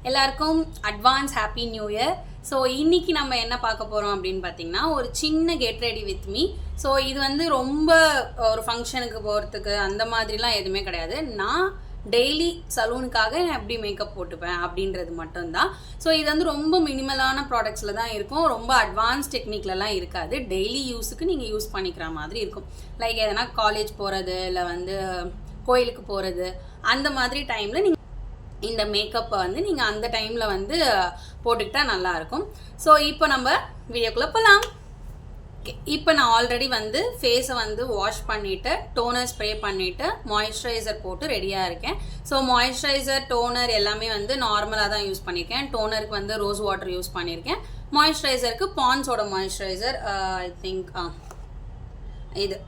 எல்லாருக்கும் advance happy new year. So இன்னைக்கு நம்ம என்ன பார்க்க போகிறோம் அப்படின்னு பார்த்தீங்கன்னா, ஒரு சின்ன get ready with me. So இது வந்து ரொம்ப ஒரு ஃபங்க்ஷனுக்கு போகிறதுக்கு அந்த மாதிரிலாம் எதுவுமே கிடையாது. நான் டெய்லி சலூனுக்காக நான் எப்படி மேக்கப் போட்டுப்பேன் அப்படின்றது மட்டும்தான். ஸோ இது வந்து ரொம்ப மினிமலான ப்ராடக்ட்ஸில் தான் இருக்கும், ரொம்ப அட்வான்ஸ் டெக்னிக்லலாம் இருக்காது. டெய்லி யூஸுக்கு நீங்கள் யூஸ் பண்ணிக்கிற மாதிரி இருக்கும். லைக் எதனா காலேஜ் போகிறது, இல்லை வந்து கோயிலுக்கு போகிறது, அந்த மாதிரி டைமில் நீங்கள் இந்த மேக்கப்பை வந்து நீங்கள் அந்த டைமில் வந்து போட்டுக்கிட்டா நல்லாயிருக்கும். ஸோ இப்போ நம்ம வீடியோக்குள்ளே போகலாம். ஓகே, இப்போ நான் ஆல்ரெடி வந்து ஃபேஸை வந்து வாஷ் பண்ணிவிட்டு டோனர் ஸ்ப்ரே பண்ணிவிட்டு மாய்ஸ்சரைசர் போட்டு ரெடியாக இருக்கேன். ஸோ மாய்ஸ்சரைசர் டோனர் எல்லாமே வந்து நார்மலாக தான் யூஸ் பண்ணியிருக்கேன். டோனருக்கு வந்து ரோஸ் வாட்டர் யூஸ் பண்ணியிருக்கேன். மாய்ஸ்சரைசருக்கு பாண்ட்ஸோட மாய்ஸ்சரைசர் ஐ திங்க் இது.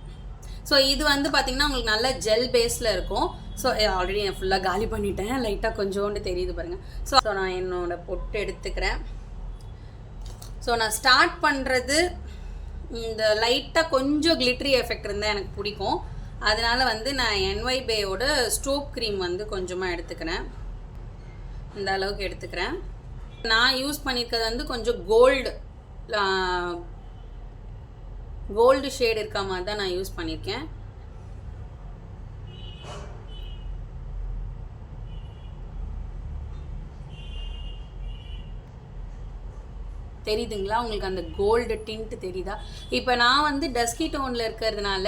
ஸோ இது வந்து பார்த்திங்கன்னா உங்களுக்கு நல்ல ஜெல் பேஸில் இருக்கும். ஸோ ஆல்ரெடி நான் ஃபுல்லாக காலி பண்ணிட்டேன், லைட்டாக கொஞ்சோண்டு தெரியுது பாருங்கள். ஸோ நான் என்னோட பொட்டு எடுத்துக்கிறேன். ஸோ நான் ஸ்டார்ட் பண்ணுறது இந்த லைட்டாக கொஞ்சம் கிளிட்ரி எஃபெக்ட் இருந்தால் எனக்கு பிடிக்கும். அதனால் வந்து நான் NYBAயோட ஸ்ட்ரோப் க்ரீம் வந்து கொஞ்சமாக எடுத்துக்கிறேன். இந்த அளவுக்கு எடுத்துக்கிறேன். நான் யூஸ் பண்ணியிருக்கிறது வந்து கொஞ்சம் கோல்டு ஷேட் இருக்க மாதிரி தான் நான் யூஸ் பண்ணியிருக்கேன். தெரியுதுங்களா உங்களுக்கு அந்த கோல்டு டிண்ட் தெரியுதா? இப்போ நான் வந்து டஸ்கி டோனில் இருக்கிறதுனால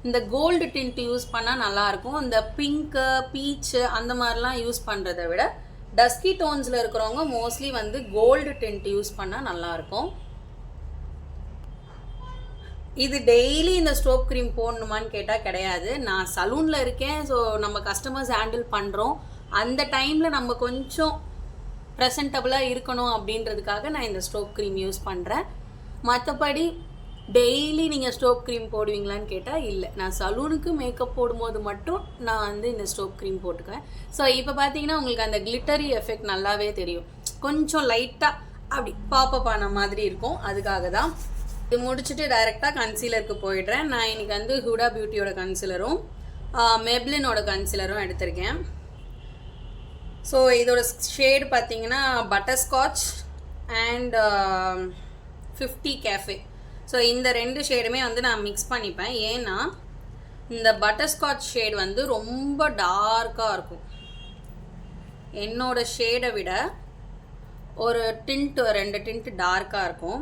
இந்த கோல்டு டிண்ட் யூஸ் பண்ணால் நல்லாயிருக்கும். இந்த பிங்க்கு பீச்சு அந்த மாதிரிலாம் யூஸ் பண்ணுறதை விட டஸ்கி டோன்ஸில் இருக்கிறவங்க மோஸ்ட்லி வந்து கோல்டு டிண்ட் யூஸ் பண்ணால் நல்லாயிருக்கும். இது டெய்லி இந்த ஸ்ட்ரோப் க்ரீம் போடணுமான்னு கேட்டால் கிடையாது. நான் சலூனில் இருக்கேன், ஸோ நம்ம கஸ்டமர்ஸ் ஹேண்டில் பண்ணுறோம். அந்த டைமில் நம்ம கொஞ்சம் ப்ரெசன்டபுளாக இருக்கணும் அப்படின்றதுக்காக நான் இந்த ஸ்ட்ரோப் க்ரீம் யூஸ் பண்ணுறேன். மற்றபடி டெய்லி நீங்கள் ஸ்ட்ரோப் க்ரீம் போடுவீங்களான்னு கேட்டால் இல்லை. நான் சலூனுக்கு மேக்கப் போடும்போது மட்டும் நான் வந்து இந்த ஸ்ட்ரோப் க்ரீம் போட்டுக்குவேன். ஸோ இப்போ பார்த்தீங்கன்னா உங்களுக்கு அந்த கிளிட்டரி எஃபெக்ட் நல்லாவே தெரியும். கொஞ்சம் லைட்டாக அப்படி பாப்பப் ஆன மாதிரி இருக்கும். அதுக்காக தான் இது முடிச்சுட்டு டைரெக்டாக கன்சீலருக்கு போயிடுறேன். நான் இன்றைக்கி வந்து ஹுடா பியூட்டியோட கன்சீலரும் மெப்ளினோட கன்சீலரும் எடுத்திருக்கேன். ஸோ இதோட ஷேடு பார்த்தீங்கன்னா பட்டர்ஸ்காட்ச் அண்ட் 50 கேஃபே. ஸோ இந்த ரெண்டு ஷேடுமே வந்து நான் மிக்ஸ் பண்ணிப்பேன். ஏன்னா இந்த பட்டர்ஸ்காட்ச் ஷேடு வந்து ரொம்ப டார்க்காக இருக்கும். என்னோட ஷேடை விட ஒரு ரெண்டு டிண்ட் டார்க்காக இருக்கும்.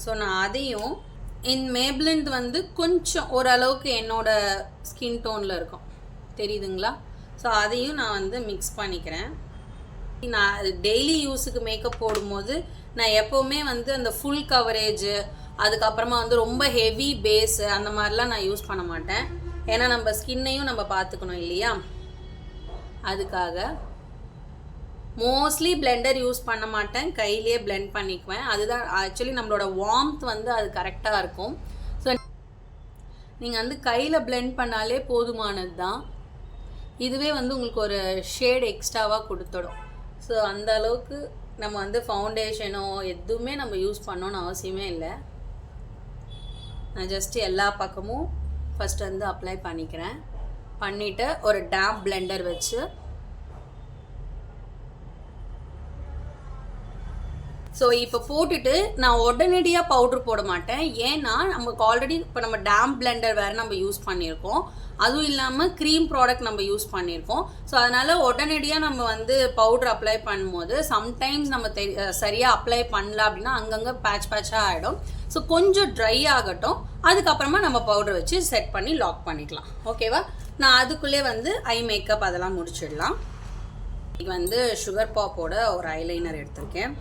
ஸோ நான் அதையும் மேப்ளின் வந்து கொஞ்சம் ஓரளவுக்கு என்னோடய ஸ்கின் டோனில் இருக்கும், தெரியுதுங்களா? ஸோ அதையும் நான் வந்து மிக்ஸ் பண்ணிக்கிறேன். நான் டெய்லி யூஸுக்கு மேக்கப் போடும்போது நான் எப்போவுமே வந்து அந்த ஃபுல் கவரேஜு, அதுக்கப்புறமா வந்து ரொம்ப ஹெவி பேஸு அந்த மாதிரிலாம் நான் யூஸ் பண்ண மாட்டேன். ஏன்னா நம்ம ஸ்கின்னையும் நம்ம பார்த்துக்கணும் இல்லையா? அதுக்காக மோஸ்ட்லி பிளெண்டர் யூஸ் பண்ண மாட்டேன், கையிலே பிளெண்ட் பண்ணிக்குவேன். அதுதான் ஆக்சுவலி நம்மளோட வார்ம்த் வந்து அது கரெக்டாக இருக்கும். ஸோ நீங்கள் வந்து கையில் பிளெண்ட் பண்ணாலே போதுமானது தான். இதுவே வந்து உங்களுக்கு ஒரு ஷேட் எக்ஸ்ட்ராவாக கொடுத்துடும். ஸோ அந்த அளவுக்கு நம்ம வந்து ஃபவுண்டேஷனோ எதுவுமே நம்ம யூஸ் பண்ணணும்னு அவசியமே இல்லை. நான் ஜஸ்ட்டு எல்லா பக்கமும் ஃபஸ்ட்டு வந்து அப்ளை பண்ணிக்கிறேன். பண்ணிவிட்டு ஒரு டேம்ப் பிளெண்டர் வச்சு ஸோ இப்போ போட்டுட்டு நான் உடனடியாக பவுட்ரு போட மாட்டேன். ஏன்னா நமக்கு ஆல்ரெடி இப்போ நம்ம டேம்ப் பிளெண்டர் வேறு நம்ம யூஸ் பண்ணியிருக்கோம், அதுவும் இல்லாமல் க்ரீம் ப்ராடக்ட் நம்ம யூஸ் பண்ணியிருக்கோம். ஸோ அதனால் உடனடியாக நம்ம வந்து பவுட்ரு அப்ளை பண்ணும்போது சம்டைம்ஸ் நம்ம சரியாக அப்ளை பண்ணல அப்படின்னா அங்கங்கே பேட்சாக ஆகிடும். ஸோ கொஞ்சம் ட்ரை ஆகட்டும், அதுக்கப்புறமா நம்ம பவுட்ரு வச்சு செட் பண்ணி லாக் பண்ணிக்கலாம். ஓகேவா? நான் அதுக்குள்ளே வந்து ஐ மேக்கப் அதெல்லாம் முடிச்சிடலாம். இது வந்து சுகர் பாப்போட ஒரு ஐலைனர் எடுத்திருக்கேன்.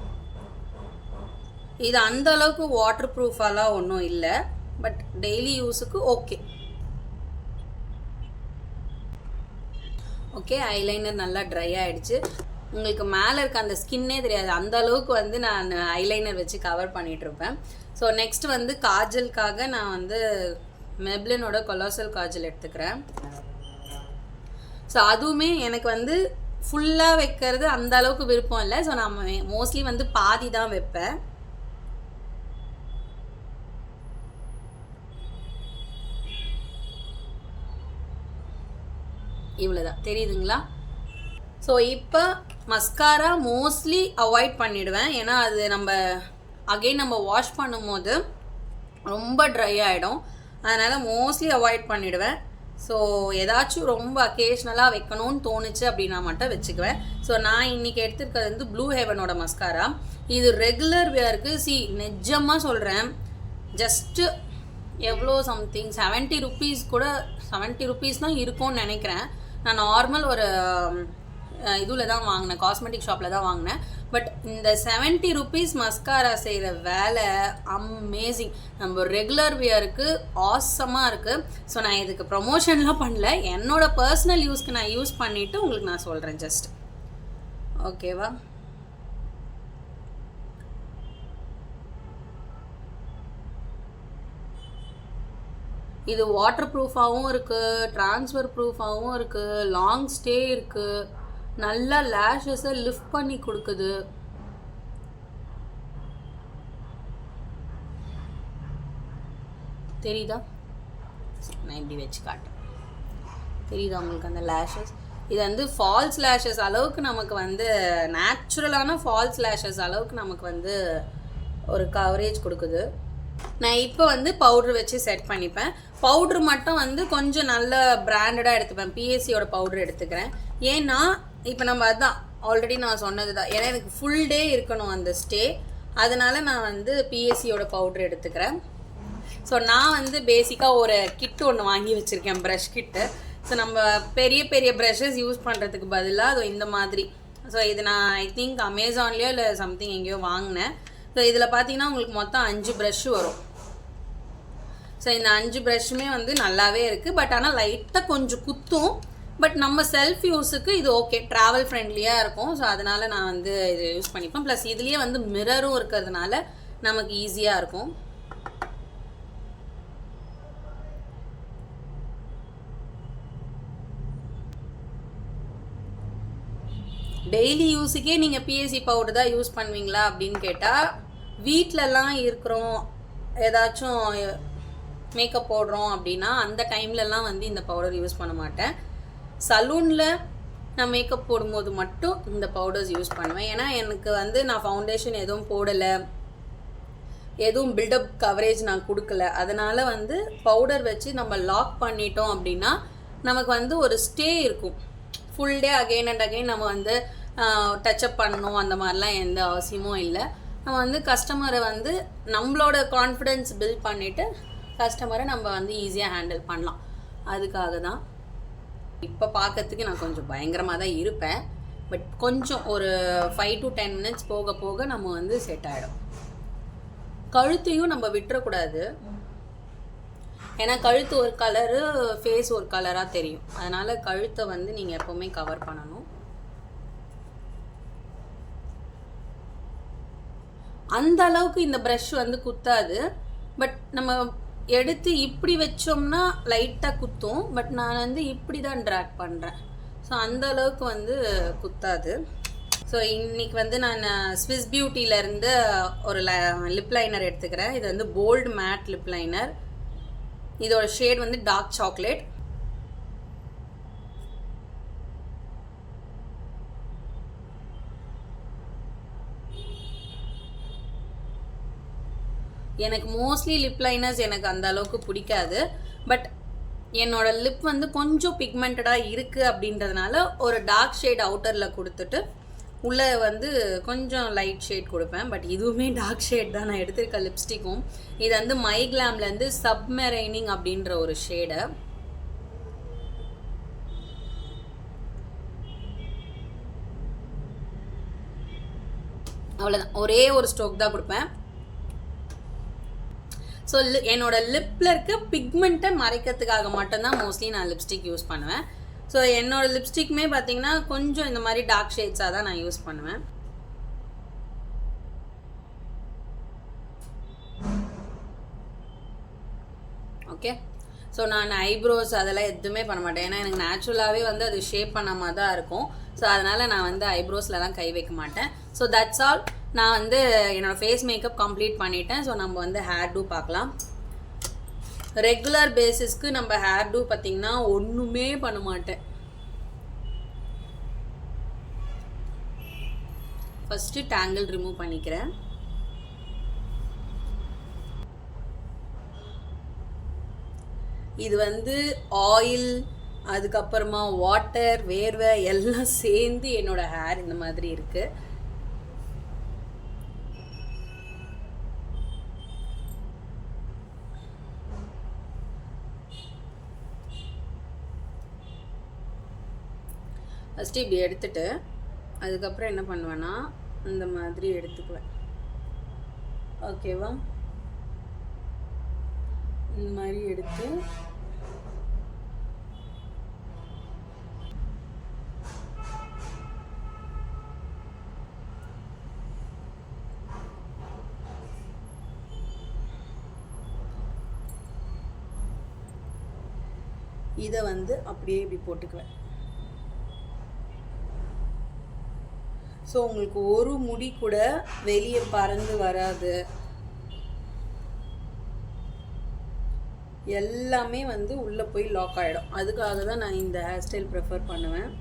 இது அந்த அளவுக்கு வாட்டர் ப்ரூஃபாலாம் ஒன்றும் இல்லை, பட் டெய்லி யூஸுக்கு ஓகே. ஓகே, ஐலைனர் நல்லா ட்ரை ஆகிடுச்சு. உங்களுக்கு மேலே இருக்க அந்த ஸ்கின்னே தெரியாது, அந்த அளவுக்கு வந்து நான் ஐலைனர் வச்சு கவர் பண்ணிகிட்ருப்பேன். ஸோ நெக்ஸ்ட் வந்து காஜலுக்காக நான் வந்து மெப்ளினோட கொலாசல் காஜல் எடுத்துக்கிறேன். ஸோ அதுவுமே எனக்கு வந்து ஃபுல்லாக வைக்கிறது அந்த அளவுக்கு விருப்பம் இல்லை. ஸோ நான் மோஸ்ட்லி வந்து பாதி தான் வைப்பேன். இவ்வளோதான், தெரியுதுங்களா? ஸோ இப்போ மஸ்காரா மோஸ்ட்லி அவாய்ட் பண்ணிவிடுவேன். ஏன்னா அது நம்ம வாஷ் பண்ணும்போது ரொம்ப ட்ரை ஆகிடும். அதனால் மோஸ்ட்லி அவாய்ட் பண்ணிவிடுவேன். ஸோ ஏதாச்சும் ரொம்ப அக்கேஷ்னலாக வைக்கணும்னு தோணுச்சு அப்படின்னா மட்டும் வச்சுக்குவேன். ஸோ நான் இன்றைக்கி எடுத்துருக்கிறது வந்து ப்ளூ ஹெவனோட மஸ்காரா. இது ரெகுலர் வியருக்கு நிஜமாக சொல்கிறேன், ஜஸ்ட்டு எவ்வளோ சம்திங் 70 rupees கூட 70 rupees தான் இருக்கும்னு நினைக்கிறேன். நான் நார்மல் ஒரு இதில் தான் வாங்கினேன், காஸ்மெட்டிக் ஷாப்பில் தான் வாங்கினேன். பட் இந்த 70 rupees மஸ்காரா செய்கிற வேலை அமேசிங். நம்ம ரெகுலர் வியருக்கு ஆசமாக இருக்குது. ஸோ நான் இதுக்கு ப்ரொமோஷன்லாம் பண்ணல, என்னோடய பர்சனல் யூஸ்க்கு நான் யூஸ் பண்ணிவிட்டு உங்களுக்கு நான் சொல்கிறேன் ஜஸ்ட். ஓகேவா? இது வாட்டர் ப்ரூஃபாகவும் இருக்குது, ட்ரான்ஸ்ஃபர் ப்ரூஃபாகவும் இருக்குது, லாங் ஸ்டே இருக்குது, நல்லா லேஷஸை லிஃப்ட் பண்ணி கொடுக்குது. தெரியுதா? நான் இப்படி வச்சு காட்டேன், தெரியுதா உங்களுக்கு அந்த லேஷஸ்? இது வந்து ஃபால்ஸ் லேஷஸ் அளவுக்கு நமக்கு வந்து நேச்சுரலான ஃபால்ஸ் லேஷஸ் அளவுக்கு நமக்கு வந்து ஒரு கவரேஜ் கொடுக்குது. நான் இப்போ வந்து பவுட்ரு வச்சு செட் பண்ணிப்பேன். பவுட்ரு மட்டும் வந்து கொஞ்சம் நல்ல பிராண்டடாக எடுத்துப்பேன். பிஎஸ்சியோட பவுட்ரு எடுத்துக்கிறேன். ஏன்னா இப்போ நம்ம அதுதான் ஆல்ரெடி நான் சொன்னது தான், ஏன்னா எனக்கு ஃபுல் டே இருக்கணும் அந்த ஸ்டே, அதனால் நான் வந்து பிஎஸ்சியோட பவுட்ரு எடுத்துக்கிறேன். ஸோ நான் வந்து பேசிக்காக ஒரு கிட்டு ஒன்று வாங்கி வச்சுருக்கேன், ப்ரஷ் கிட்டு. ஸோ நம்ம பெரிய பெரிய ப்ரஷஸ் யூஸ் பண்ணுறதுக்கு பதிலாக அது இந்த மாதிரி. ஸோ இது நான் ஐ திங்க் அமேசான்லேயோ இல்லை சம்திங் எங்கேயோ வாங்கினேன். ஸோ இதில் பார்த்தீங்கன்னா உங்களுக்கு மொத்தம் 5 ப்ரஷ்ஷு வரும். ஸோ இந்த 5 ப்ரஷ்ஷுமே வந்து நல்லாவே இருக்குது. பட் ஆனால் லைட்டாக கொஞ்சம் குத்தும். பட் நம்ம செல்ஃப் யூஸுக்கு இது ஓகே, ட்ராவல் ஃப்ரெண்ட்லியாக இருக்கும். ஸோ அதனால் நான் வந்து இது யூஸ் பண்ணிப்பேன். ப்ளஸ் இதுலேயே வந்து மிரரும் இருக்கிறதுனால நமக்கு ஈஸியாக இருக்கும். டெய்லி யூஸுக்கே நீங்கள் பிஎஸ்சி பவுடர் தான் யூஸ் பண்ணுவீங்களா அப்படின்னு கேட்டால், வீட்டிலலாம் இருக்கிறோம், ஏதாச்சும் மேக்கப் போடுறோம் அப்படின்னா அந்த டைம்லலாம் வந்து இந்த பவுடர் யூஸ் பண்ண மாட்டேன். சலூனில் நான் மேக்கப் போடும்போது மட்டும் இந்த பவுடர்ஸ் யூஸ் பண்ணுவேன். ஏன்னா எனக்கு வந்து நான் ஃபவுண்டேஷன் எதுவும் போடலை, எதுவும் பில்டப் கவரேஜ் நான் கொடுக்கல. அதனால் வந்து பவுடர் வச்சு நம்ம லாக் பண்ணிட்டோம் அப்படின்னா நமக்கு வந்து ஒரு ஸ்டே இருக்கும். Full day again and again நம்ம வந்து டச்சப் பண்ணணும் அந்த மாதிரிலாம் எந்த அவசியமும் இல்லை. நம்ம வந்து கஸ்டமரை வந்து நம்மளோட கான்ஃபிடென்ஸ் பில்ட் பண்ணிவிட்டு கஸ்டமரை நம்ம வந்து ஈஸியாக ஹேண்டில் பண்ணலாம். அதுக்காக தான். இப்போ பார்க்கறதுக்கு நான் கொஞ்சம் பயங்கரமாக தான் இருப்பேன். பட் கொஞ்சம் ஒரு 5 to 10 minutes போக போக நம்ம வந்து செட் ஆகிடும். கழுத்தையும் நம்ம விட்டுறக்கூடாது. ஏன்னா கழுத்து ஒரு கலரு, ஃபேஸ் ஒரு கலராக தெரியும். அதனால் கழுத்தை வந்து நீங்கள் எப்போவுமே கவர் பண்ணணும். அந்த அளவுக்கு இந்த ப்ரஷ் வந்து குத்தாது. பட் நம்ம எடுத்து இப்படி வச்சோம்னா லைட்டாக குத்தும். பட் நான் வந்து இப்படி தான் ட்ராக் பண்ணுறேன். ஸோ அந்த அளவுக்கு வந்து குத்தாது. ஸோ இன்றைக்கி வந்து நான் ஸ்விஸ் பியூட்டியிலேருந்து ஒரு லிப் லைனர் எடுத்துக்கிறேன். இது வந்து போல்டு மேட் லிப் லைனர். இதோட ஷேட் வந்து டார்க் சாக்லேட். எனக்கு மோஸ்ட்லி லிப் லைனர்ஸ் எனக்கு அந்த அளவுக்கு பிடிக்காது. பட் என்னோட லிப் வந்து கொஞ்சம் பிக்மெண்டடாக இருக்குது அப்படின்றதுனால ஒரு டார்க் ஷேட் அவுட்டரில் கொடுத்துட்டு உள்ளே வந்து கொஞ்சம் லைட் ஷேட் கொடுப்பேன். பட் இதுவுமே டார்க் ஷேட் தான் நான் எடுத்திருக்க லிப்ஸ்டிக்கும். இது வந்து மைக்ளாம்லேருந்து சப்மெரைனிங் அப்படின்ற ஒரு ஷேடை. அவ்வளோதான், ஒரே ஒரு ஸ்ட்ரோக் தான் கொடுப்பேன். ஸோ என்னோட லிப்பில் இருக்க பிக்மெண்ட்டை மறைக்கிறதுக்காக மட்டும்தான் மோஸ்ட்லி நான் லிப்ஸ்டிக் யூஸ் பண்ணுவேன். ஸோ என்னோட லிப்ஸ்டிக்குமே பார்த்தீங்கன்னா கொஞ்சம் இந்த மாதிரி டார்க் ஷேட்ஸாக தான் நான் யூஸ் பண்ணுவேன். ஓகே. ஸோ நான் ஐப்ரோஸ் அதெல்லாம் எதுவுமே பண்ண மாட்டேன். ஏன்னா எனக்கு நேச்சுரலாகவே வந்து அது ஷேப் பண்ண மாதிரி தான் இருக்கும். ஸோ அதனால் நான் வந்து ஐப்ரோஸ்லலாம் கை வைக்க மாட்டேன். So that's all. நான் வந்து என்னோடய ஃபேஸ் மேக்கப் கம்ப்ளீட் பண்ணிட்டேன். ஸோ நம்ம வந்து ஹேர் டூ பார்க்கலாம். ரெகுலர் பேசிஸ்க்கு நம்ம ஹேர் டூ பார்த்திங்கன்னா ஒன்றுமே பண்ண மாட்டேன். ஃபஸ்ட்டு டேங்கிள் ரிமூவ் பண்ணிக்கிறேன். இது வந்து ஆயில், அதுக்கப்புறமா வாட்டர், வேர்வை எல்லாம் சேர்ந்து என்னோட ஹேர் இந்த மாதிரி இருக்கு. ஃபஸ்ட்டு இப்படி எடுத்துட்டு அதுக்கப்புறம் என்ன பண்ணுவேன்னா இந்த மாதிரி எடுத்துக்குவேன். ஓகேவா? இந்த மாதிரி எடுத்து இதை வந்து அப்படியே இப்படி போட்டுக்குவேன். ஸோ உங்களுக்கு ஒரு முடி கூட வெளியே பறந்து வராது. எல்லாமே வந்து உள்ளே போய் லாக் ஆகிடும். அதுக்காக தான் நான் இந்த ஹேர் ஸ்டைல் ப்ரிஃபர் பண்ணுவேன்.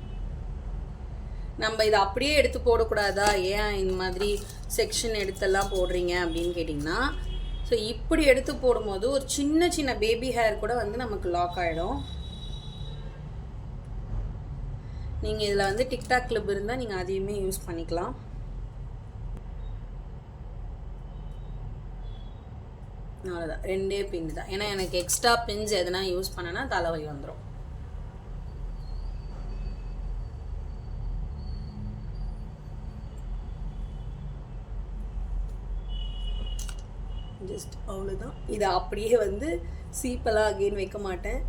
நம்ம இதை அப்படியே எடுத்து போடக்கூடாதா, ஏன் இந்த மாதிரி செக்ஷன் எடுத்தெல்லாம் போடுறீங்க அப்படின்னு கேட்டிங்கன்னா, ஸோ இப்படி எடுத்து போடும்போது ஒரு சின்ன சின்ன பேபி ஹேர் கூட வந்து நமக்கு லாக் ஆகிடும். நீங்கள் இதில் வந்து டிக்டாக் கிளிப் இருந்தால் நீங்கள் அதையுமே யூஸ் பண்ணிக்கலாம். அவ்வளோதான், 2 பின் தான். ஏன்னா எனக்கு எக்ஸ்ட்ரா பின்ஸ் எதனா யூஸ் பண்ணனா தலைவலி வந்துடும். ஜஸ்ட் அவ்வளோதான். இதை அப்படியே வந்து சீப்பெல்லாம் அகெயின் வைக்க மாட்டேன்.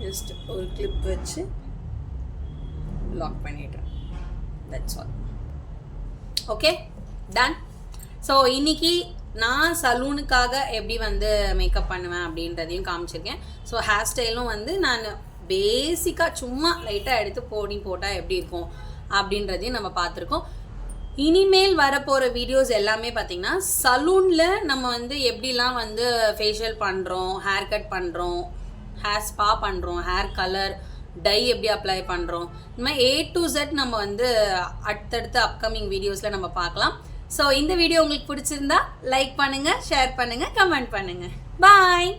ஜஸ்ட் ஒரு கிளிப் வச்சு லாக் பண்ணிடுறேன். That's all. Okay, done. So இன்னைக்கு நான் சலூனுக்காக எப்படி வந்து மேக்கப் பண்ணுவேன் அப்படின்றதையும் காமிச்சிருக்கேன். ஸோ ஹேர் ஸ்டைலும் வந்து நான் பேசிக்காக சும்மா லைட்டாக எடுத்து போட்டால் எப்படி இருக்கும் அப்படின்றதையும் நம்ம பார்த்துருக்கோம். இனிமேல் வரப்போகிற வீடியோஸ் எல்லாமே பார்த்திங்கன்னா சலூனில் நம்ம வந்து எப்படிலாம் வந்து ஃபேஷியல் பண்ணுறோம், ஹேர் கட் பண்ணுறோம், ஹேர் ஸ்பா பண்ணுறோம், ஹேர் கலர், டை எப்படி அப்ளை பண்ணுறோம், இந்த மாதிரி A to Z நம்ம வந்து அடுத்தடுத்த அப்கமிங் வீடியோஸில் நம்ம பார்க்கலாம். ஸோ இந்த வீடியோ உங்களுக்கு பிடிச்சிருந்தா லைக் பண்ணுங்கள், ஷேர் பண்ணுங்கள், கமெண்ட் பண்ணுங்கள். பாய்.